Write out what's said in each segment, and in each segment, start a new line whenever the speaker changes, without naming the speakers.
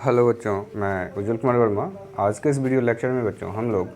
Hello बच्चों, मैं उज्जवल कुमार वर्मा। आज के इस वीडियो लेक्चर में बच्चों हम लोग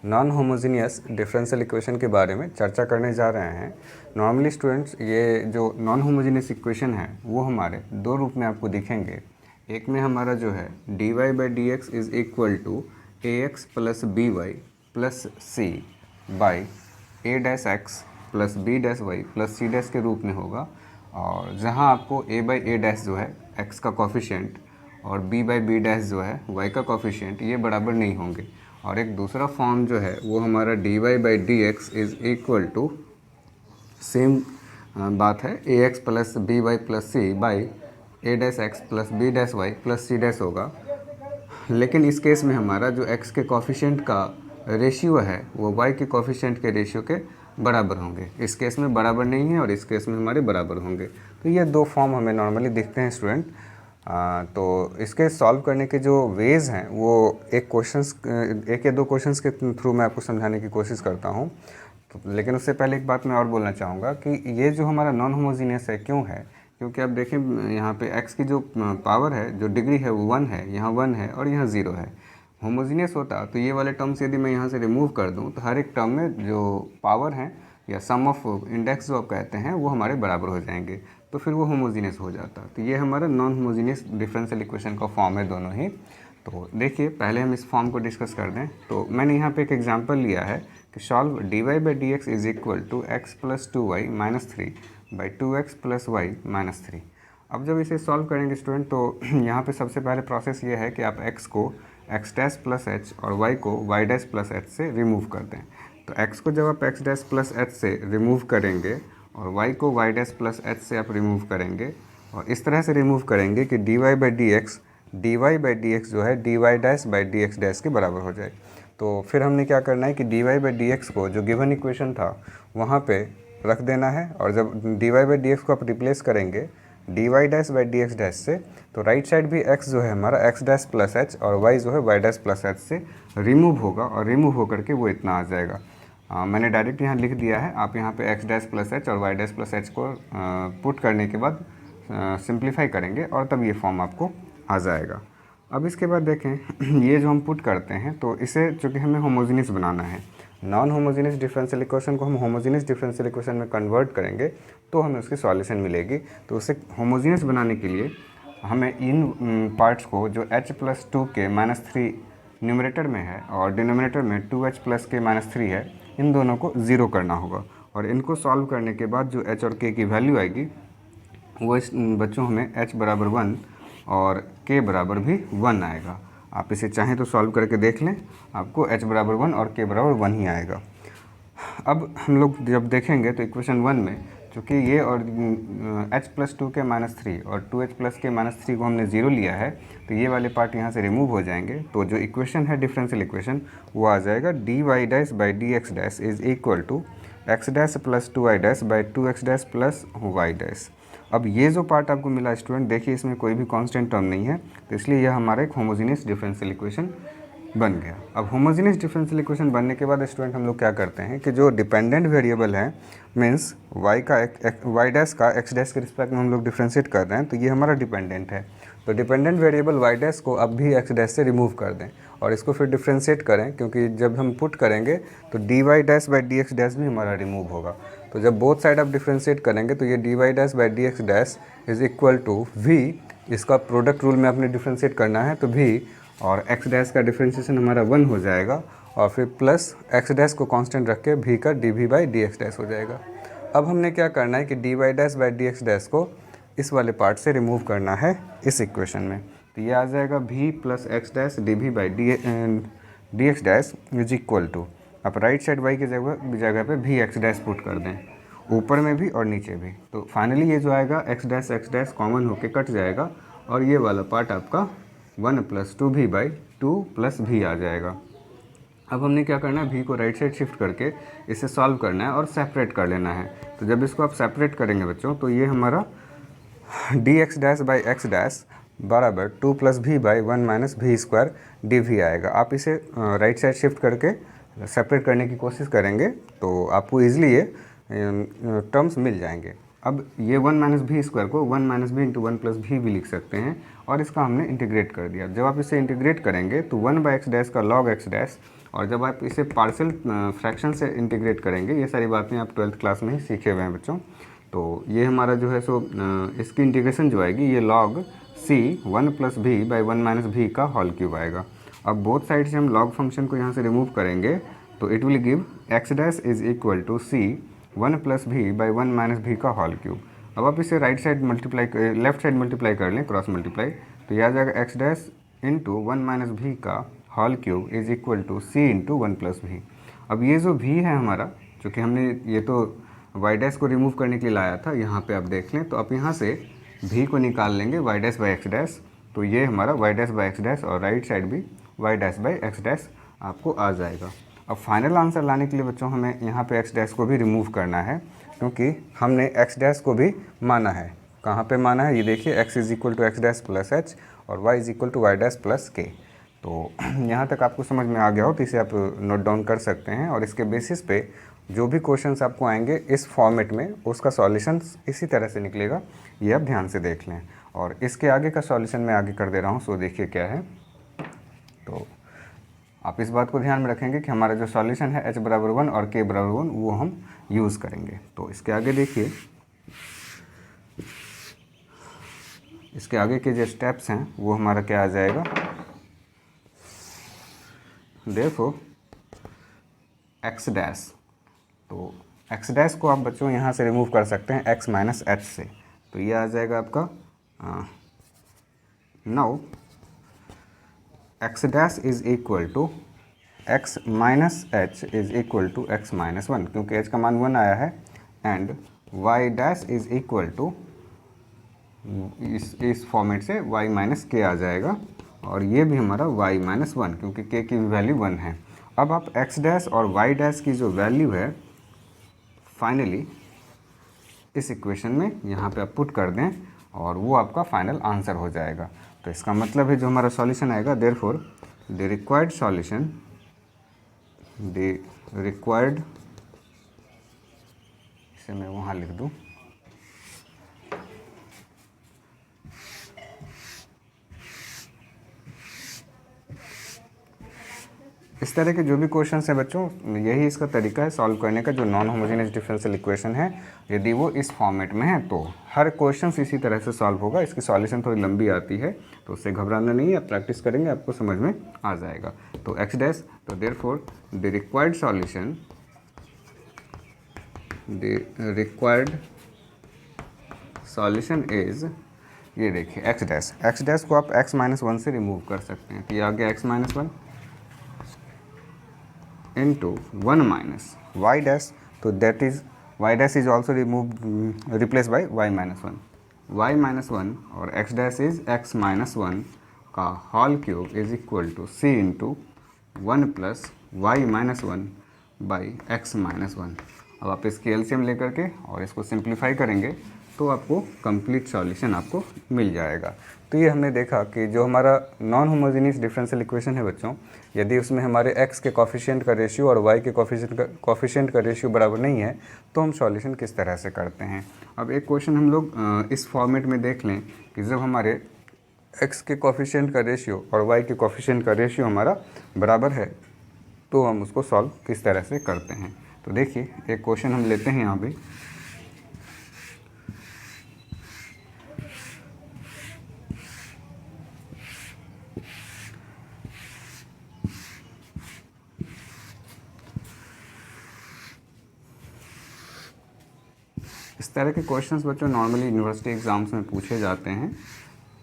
नॉन होमोजीनियस डिफरेंशियल इक्वेशन के बारे में चर्चा करने जा रहे हैं। नॉर्मली स्टूडेंट्स, ये जो नॉन होमोजीनियस इक्वेशन है वो हमारे दो रूप में आपको दिखेंगे। एक में हमारा जो है d y by d x is equal to a x plus b y plus c by a dash x plus b dash y plus c dash के रूप में होगा। और जहाँ आपको ए बाई ए डैश जो है एक्स का कॉफिशिएंट और b बाई बी डैश जो है y का कॉफिशिएंट ये बराबर नहीं होंगे। और एक दूसरा फॉर्म जो है वो हमारा dy by d x is equal to same बात है a x plus b y plus c by a dash x plus b dash y plus c dash होगा। लेकिन इस केस में हमारा जो x के कॉफिशिएंट का रेशियो है वो y के कॉफिशिएंट के रेशियो के बराबर होंगे। इस केस में बराबर नहीं है और इस केस में हमारे बराबर होंगे। तो ये दो फॉर्म हमें नॉर्मली दिखते हैं स्टूडेंट। तो इसके सॉल्व करने के जो वेज़ हैं वो एक या दो क्वेश्चंस के थ्रू मैं आपको समझाने की कोशिश करता हूँ। तो लेकिन उससे पहले एक बात मैं और बोलना चाहूँगा कि ये जो हमारा नॉन होमोजीनियस है क्यों है, क्योंकि आप देखें यहाँ पे x की जो पावर है, जो डिग्री है वो 1 है, यहाँ 1 है और यहाँ 0 है। होमोजीनियस होता तो ये वाले टर्म्स यदि मैं यहाँ से रिमूव कर दूँ तो हर एक टर्म में जो पावर है या सम ऑफ इंडेक्स जो आप कहते हैं वो हमारे बराबर हो जाएंगे, तो फिर वो होमोजीनियस हो जाता। तो ये हमारा नॉन होमोजीनियस डिफरेंशियल इक्वेशन का फॉर्म है दोनों ही। तो देखिए, पहले हम इस फॉर्म को डिस्कस कर दें। तो मैंने यहाँ पे एक एग्जांपल लिया है कि solve d y by d x is equal to x plus two y minus three by two x plus y minus three. अब जब इसे सॉल्व करेंगे स्टूडेंट तो यहाँ पे सबसे पहले प्रोसेस ये है कि आप x को एक्स डैश प्लस एच और y को वाई डैश प्लस एच से रिमूव कर दें। तो x को जब आप एक्स डैश प्लस एच से रिमूव करेंगे और y को वाई डैश प्लस एच से आप रिमूव करेंगे और इस तरह से रिमूव करेंगे कि d y by d x जो है d y dash by d x dash के बराबर हो जाए। तो फिर हमने क्या करना है कि d y by d x को जो गिवन इक्वेशन था वहाँ पे रख देना है। और जब d y by d x को आप रिप्लेस करेंगे d y dash by d x dash से, तो राइट साइड भी x जो है हमारा एक्स डैश प्लस एच और y जो है वाई डैश प्लस एच से रिमूव होगा और रिमूव होकर के वो इतना आ जाएगा। मैंने डायरेक्ट यहाँ लिख दिया है। आप यहाँ पे एक्स डैश प्लस एच और वाई डैश प्लस एच को पुट करने के बाद सिंप्लीफाई करेंगे और तब ये फॉर्म आपको आ जाएगा। अब इसके बाद देखें ये जो हम पुट करते हैं तो इसे चूँकि हमें होमोजीनियस बनाना है, नॉन होमोजीनियस डिफरेंशियल इक्वेशन को हम होमोजीनियस डिफरेंशियल इक्वेशन में कन्वर्ट करेंगे तो हमें उसकी सॉल्यूशन मिलेगी। तो उसे होमोजीनियस बनाने के लिए हमें इन पार्ट्स को जो h प्लस टू के माइनस थ्री न्यूमरेटर में है और डिनोमिनेटर में 2h प्लस के माइनस थ्री है, इन दोनों को ज़ीरो करना होगा। और इनको सॉल्व करने के बाद जो h और k की वैल्यू आएगी वो इस बच्चों हमें h बराबर 1 और k बराबर भी 1 आएगा। आप इसे चाहें तो सॉल्व करके देख लें, आपको h बराबर 1 और k बराबर 1 ही आएगा। अब हम लोग जब देखेंगे तो इक्वेशन 1 में चूँकि ये और h प्लस टू के माइनस थ्री और 2h प्लस के माइनस थ्री को हमने ज़ीरो लिया है, तो ये वाले पार्ट यहाँ से रिमूव हो जाएंगे। तो जो इक्वेशन है डिफरेंशियल इक्वेशन वो आ जाएगा d y dash by d x dash is equal to x dash plus two y dash by two x dash plus y dash. अब ये जो पार्ट आपको मिला स्टूडेंट, देखिए इसमें कोई भी कांस्टेंट टर्म नहीं है, तो इसलिए यह हमारा एक होमोजीनियस डिफरेंशियल इक्वेशन बन गया। अब होमोजीनियस डिफरेंशियल इक्वेशन बनने के बाद स्टूडेंट हम लोग क्या करते हैं कि जो डिपेंडेंट वेरिएबल है मीन्स वाई डैश का एक्स डैश के रिस्पेक्ट में हम लोग डिफ्रेंशिएट कर रहे हैं, तो ये हमारा डिपेंडेंट है। तो डिपेंडेंट वेरिएबल वाई डैश को अब भी एक्स डैश से रिमूव कर दें और इसको फिर डिफ्रेंशिएट करें, क्योंकि जब हम पुट करेंगे तो d y dash by d x dash भी हमारा रिमूव होगा। तो जब बोथ साइड आप डिफ्रेंशिएट करेंगे तो ये d y dash by d x dash is equal to v, इसका प्रोडक्ट रूल में आपने डिफ्रेंशिएट करना है तो भी, और एक्स डैश का डिफ्रेंशिएशन हमारा 1 हो जाएगा और फिर प्लस एक्स डैश को कांस्टेंट रख के भी का d v by d x dash हो जाएगा। अब हमने क्या करना है कि d y dash by d x dash को इस वाले पार्ट से रिमूव करना है इस इक्वेशन में। तो ये आ जाएगा v plus x dash d v by d x dash is equal to, आप राइट साइड वाई की जगह पे भी एक्स डैश पुट कर दें, ऊपर में भी और नीचे भी। तो फाइनली ये जो आएगा एक्स डैश कॉमन होके कट जाएगा और ये वाला पार्ट आपका 1 प्लस टू भी बाई टू प्लस भी आ जाएगा। अब हमने क्या करना है, भी को राइट साइड शिफ्ट करके इसे सॉल्व करना है और सेपरेट कर लेना है। तो जब इसको आप सेपरेट करेंगे बच्चों तो ये हमारा D x dash by x dash बराबर 2 प्लस भी बाई 1 माइनस भी स्क्वायर डी वी आएगा। आप इसे राइट साइड शिफ्ट करके सेपरेट करने की कोशिश करेंगे तो आपको ईजिली ये टर्म्स मिल जाएंगे। अब ये 1 माइनस भी स्क्वायर को 1 माइनस भी इंटू 1 प्लस भी लिख सकते हैं, और इसका हमने इंटीग्रेट कर दिया। जब आप इसे इंटीग्रेट करेंगे तो 1 बाई एक्स डैश का लॉग एक्स डैश, और जब आप इसे पार्शियल फ्रैक्शन से इंटीग्रेट करेंगे, ये सारी बातें आप 12th क्लास में ही सीखे हुए हैं बच्चों। तो ये हमारा जो है सो इसकी इंटीग्रेशन जो आएगी ये log c 1 plus v by 1 minus v का होल क्यूब आएगा। अब बोथ साइड से हम लॉग फंक्शन को यहाँ से रिमूव करेंगे तो it will give x dash is equal to c 1 plus v by 1 minus v का होल क्यूब। अब आप इसे right side multiply left side multiply कर लें, क्रॉस मल्टीप्लाई, तो यह आ जाएगा x dash into 1 minus v का whole cube is equal to c into 1 plus v. अब ये जो भी है हमारा, चूँकि हमने ये तो वाई डैश को रिमूव करने के लिए लाया था, यहाँ पे आप देख लें, तो आप यहाँ से भी को निकाल लेंगे y dash by x dash, तो ये हमारा y dash by x dash, और राइट साइड भी y dash by x dash आपको आ जाएगा। अब फाइनल आंसर लाने के लिए बच्चों हमें यहाँ पे एक्स डैश को भी रिमूव करना है, क्योंकि हमने एक्स डैश को भी माना है। कहाँ पे माना है ये देखिए, x is equal to x dash plus h और y is equal to y dash plus k. तो यहाँ तक आपको समझ में आ गया हो तो इसे आप नोट डाउन कर सकते हैं, और इसके बेसिस पे जो भी क्वेश्चंस आपको आएंगे इस फॉर्मेट में उसका सॉल्यूशन इसी तरह से निकलेगा, ये आप ध्यान से देख लें। और इसके आगे का सॉल्यूशन मैं आगे कर दे रहा हूँ, सो देखिए क्या है। तो आप इस बात को ध्यान में रखेंगे कि हमारा जो सॉल्यूशन है h बराबर 1 और k बराबर 1 वो हम यूज़ करेंगे। तो इसके आगे देखिए, इसके आगे के जो स्टेप्स हैं वो हमारा क्या आ जाएगा, देखो एक्स डैश, तो एक्स डैश को आप बच्चों यहाँ से रिमूव कर सकते हैं एक्स माइनस एच से, तो ये आ जाएगा आपका now x dash is equal to x minus h is equal to x minus 1, क्योंकि एच का मान 1 आया है, and y dash is equal to इस फॉर्मेट से y माइनस के आ जाएगा, और ये भी हमारा y माइनस 1, क्योंकि k की वैल्यू 1 है। अब आप x डैश और y डैश की जो वैल्यू है फाइनली इस इक्वेशन में यहाँ पे आप पुट कर दें, और वो आपका फाइनल आंसर हो जाएगा। तो इसका मतलब है जो हमारा सॉल्यूशन आएगा, therefore the required solution, the required, इसे मैं वहाँ लिख दूँ, इस तरह के जो भी क्वेश्चंस हैं बच्चों, यही इसका तरीका है सॉल्व करने का। जो नॉन होमोजेनियस डिफरेंशियल इक्वेशन है, यदि वो इस फॉर्मेट में है तो हर क्वेश्चन इसी तरह से सॉल्व होगा। इसकी सॉल्यूशन थोड़ी लंबी आती है, तो उससे घबराना नहीं है, आप प्रैक्टिस करेंगे आपको समझ में आ जाएगा। तो एक्स डैश, तो therefore the required solution, the required solution is, ये देखिए एक्स डैश, एक्स डैश को आप एक्स माइनस 1 से रिमूव कर सकते हैं, तो ये आ गया x minus 1 into 1 minus y dash, तो that is y dash is also replaced by y minus 1, y minus 1 और x dash is x minus 1 का whole cube is equal to c into 1 plus y minus 1 by x minus 1। अब आप इसकी LCM लेकर के और इसको simplify करेंगे तो आपको कंप्लीट सॉल्यूशन आपको मिल जाएगा। तो ये हमने देखा कि जो हमारा नॉन होमोजेनियस डिफरेंशियल इक्वेशन है बच्चों, यदि उसमें हमारे x के कोफिशिएंट का रेशियो और y के कोफिशिएंट का रेशियो बराबर नहीं है तो हम सॉल्यूशन किस तरह से करते हैं। अब एक क्वेश्चन हम लोग इस फॉर्मेट में देख लें कि जब हमारे x के कोफिशिएंट का रेशियो और y के कोफिशिएंट का रेशियो हमारा बराबर है तो हम उसको सॉल्व किस तरह से करते हैं। तो देखिए एक क्वेश्चन हम लेते हैं यहाँ पे, इस तरह के क्वेश्चंस बच्चों नॉर्मली यूनिवर्सिटी एग्ज़ाम्स में पूछे जाते हैं,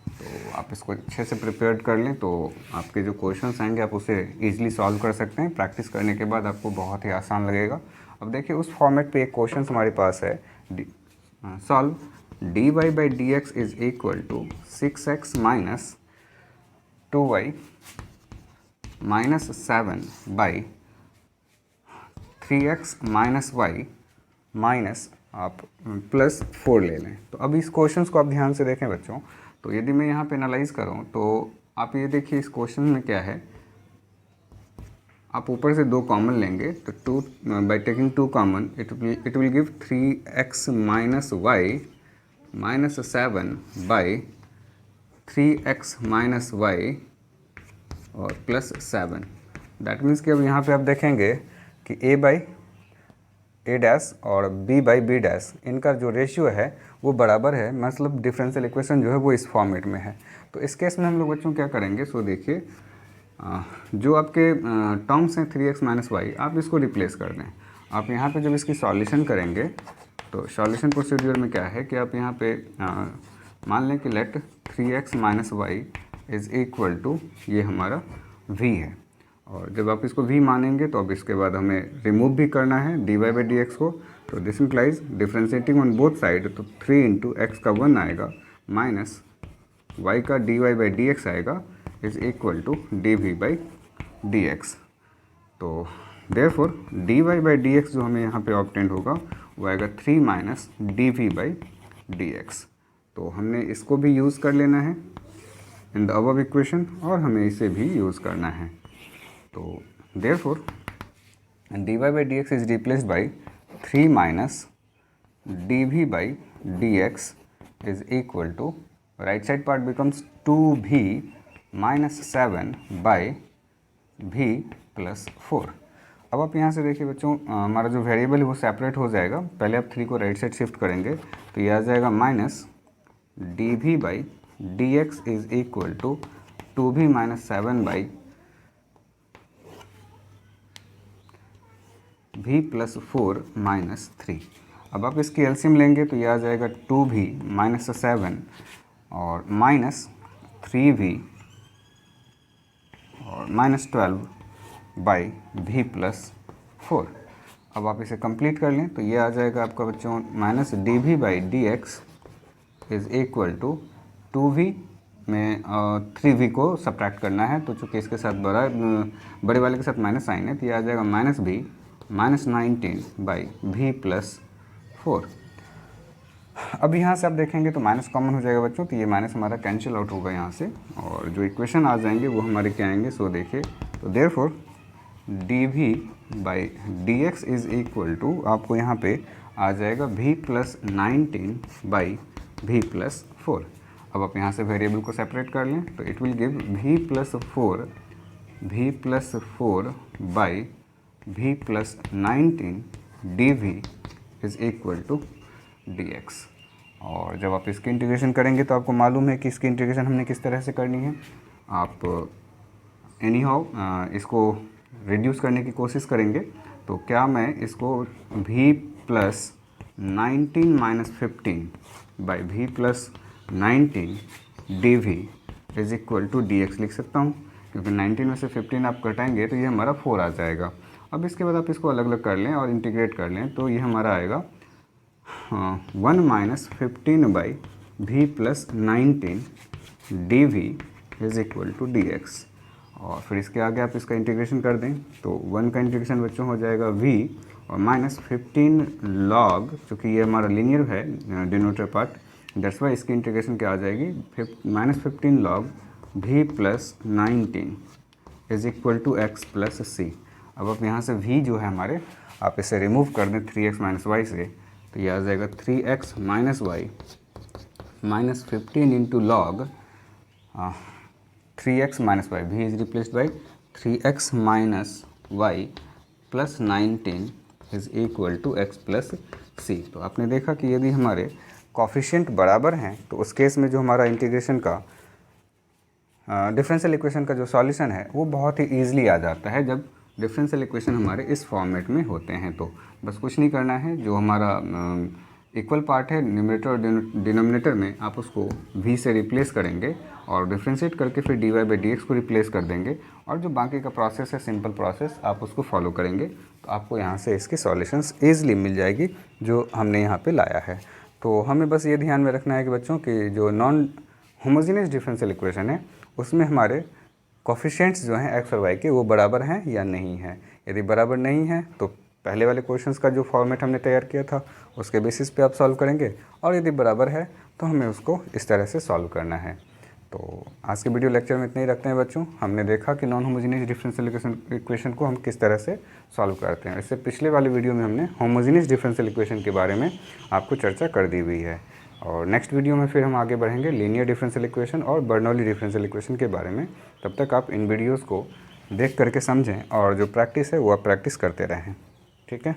तो आप इसको अच्छे से प्रिपेयर कर लें तो आपके जो क्वेश्चंस आएंगे आप उसे ईजिली सॉल्व कर सकते हैं। प्रैक्टिस करने के बाद आपको बहुत ही आसान लगेगा। अब देखिए उस फॉर्मेट पे एक क्वेश्चन हमारे पास है, solve dy by d x is equal to 6x minus 2y minus 7 by 3x minus y minus आप प्लस 4 ले लें। तो अब इस क्वेश्चंस को आप ध्यान से देखें बच्चों, तो यदि मैं यहाँ पे एनालाइज करूँ तो आप ये देखिए इस क्वेश्चन में क्या है, आप ऊपर से 2 कॉमन लेंगे तो 2 by taking 2 common it will give 3x minus y minus 7 by 3x minus y और प्लस 7। दैट मीन्स कि अब यहाँ पे आप देखेंगे कि a बाई a डैश और b बाई b डैश इनका जो रेशियो है वो बराबर है, मतलब डिफरेंशियल इक्वेशन जो है वो इस फॉर्मेट में है। तो इस केस में हम लोग बच्चों क्या करेंगे, सो देखिए जो आपके टर्म्स हैं 3x माइनस वाई, आप इसको रिप्लेस कर दें। आप यहाँ पे जब इसकी सॉल्यूशन करेंगे तो सॉल्यूशन प्रोसीड्यूर में क्या है कि आप यहाँ पे मान लें कि let 3x minus y is equal to ये हमारा v है, और जब आप इसको v मानेंगे तो अब इसके बाद हमें रिमूव भी करना है dy बाई डी एक्स को। तो this implies differentiating on both side, तो 3 इंटू एक्स का 1 आएगा माइनस y का dy बाई डी एक्स आएगा is equal to dv by d x. तो therefore dy by d x जो हमें यहाँ पे ऑब्टेंड होगा वो आएगा 3 minus dv by d x. तो हमने इसको भी यूज़ कर लेना है इन द अबव इक्वेशन, और हमें इसे भी यूज़ करना है। तो therefore dy by d x is replaced by 3 minus dv by d x is equal to, right side part becomes 2v minus 7 by v plus 4। अब आप यहाँ से देखिए बच्चों, हमारा जो वेरिएबल है वो सेपरेट हो जाएगा। पहले आप 3 को राइट साइड शिफ्ट करेंगे तो ये आ जाएगा minus dv by d x is equal to 2v minus 7 by v plus 4 minus 3। अब आप इसकी एलसीएम लेंगे तो ये आ जाएगा 2v माइनस 7 और माइनस 3v और माइनस 12 बाई v प्लस 4। अब आप इसे कंप्लीट कर लें तो ये आ जाएगा आपका बच्चों minus dv by d x is equal to 2v में 3v को सब्ट्रैक्ट करना है, तो चूँकि इसके साथ बड़े वाले के साथ माइनस साइन है तो ये आ जाएगा minus v minus 19 by v plus 4। अब यहाँ से आप देखेंगे तो माइनस कॉमन हो जाएगा बच्चों, तो ये माइनस हमारा कैंसिल आउट होगा यहाँ से, और जो इक्वेशन आ जाएंगे वो हमारे क्या आएंगे, सो देखिए तो therefore dv by d x is equal to आपको यहाँ पे आ जाएगा v plus 19 by v plus 4। अब आप यहाँ से वेरिएबल को सेपरेट कर लें तो it will give v plus 4 by v plus 19 dv is equal to dx। और जब आप इसकी इंटीग्रेशन करेंगे तो आपको मालूम है कि इसकी इंटीग्रेशन हमने किस तरह से करनी है। आप एनी हाउ इसको रिड्यूस करने की कोशिश करेंगे तो क्या मैं इसको v plus 19 minus 15 by v plus 19 dv is equal to dx लिख सकता हूँ, क्योंकि 19 में से 15 आप घटाएंगे तो ये हमारा 4 आ जाएगा। अब इसके बाद आप इसको अलग अलग कर लें और इंटीग्रेट कर लें तो ये हमारा आएगा 1 minus 15 by v plus 19 dv is equal to dx। और फिर इसके आगे आप इसका इंटीग्रेशन कर दें तो 1 का इंटीग्रेशन बच्चों हो जाएगा v और माइनस 15 लॉग, चूँकि ये हमारा लीनियर है डिनोमिनेटर पार्ट, दैट्स वाई इसकी इंटीग्रेशन क्या आ जाएगी minus 15 log v plus 19 is equal to x plus c। अब आप यहाँ से v जो है हमारे, आप इसे रिमूव कर दें 3x माइनस वाई से तो ये आ जाएगा 3x minus y minus 15 into log 3x minus y, v is replaced by 3x minus y plus 19 is equal to x plus c। तो आपने देखा कि यदि हमारे कॉफिशिएंट बराबर हैं तो उस केस में जो हमारा इंटीग्रेशन का डिफरेंशियल इक्वेशन का जो सॉल्यूशन है वो बहुत ही ईजिली आ जाता है जब डिफरेंशियल इक्वेशन हमारे इस फॉर्मेट में होते हैं। तो बस कुछ नहीं करना है, जो हमारा इक्वल पार्ट है न्यूमरेटर और डिनोमिनेटर में आप उसको v से रिप्लेस करेंगे और डिफ्रेंशिएट करके फिर dy बाई डी एक्स को रिप्लेस कर देंगे, और जो बाकी का प्रोसेस है सिंपल प्रोसेस आप उसको फॉलो करेंगे तो आपको यहाँ से इसकी सॉल्यूशंस ईजिली मिल जाएगी जो हमने यहाँ पे लाया है। तो हमें बस ये ध्यान में रखना है कि बच्चों की जो नॉन होमोजेनियस डिफरेंशियल इक्वेशन है उसमें हमारे कोफिशिएंट्स जो हैं x और y के वो बराबर हैं या नहीं हैं। यदि बराबर नहीं है तो पहले वाले क्वेश्चंस का जो फॉर्मेट हमने तैयार किया था उसके बेसिस पे आप सॉल्व करेंगे, और यदि बराबर है तो हमें उसको इस तरह से सॉल्व करना है। तो आज के वीडियो लेक्चर में इतना ही रखते हैं बच्चों। हमने देखा कि नॉन होमोजेनियस डिफरेंशियल इक्वेशन को हम किस तरह से सॉल्व करते हैं। इससे पिछले वाले वीडियो में हमने होमोजेनियस डिफरेंशियल इक्वेशन के बारे में आपको चर्चा कर दी हुई है। और नेक्स्ट वीडियो में फिर हम आगे बढ़ेंगे लीनियर डिफरेंशियल इक्वेशन और बर्नौली डिफरेंशियल इक्वेशन के बारे में। तब तक आप इन वीडियोज़ को देख करके समझें और जो प्रैक्टिस है वो आप प्रैक्टिस करते रहें। ठीक है।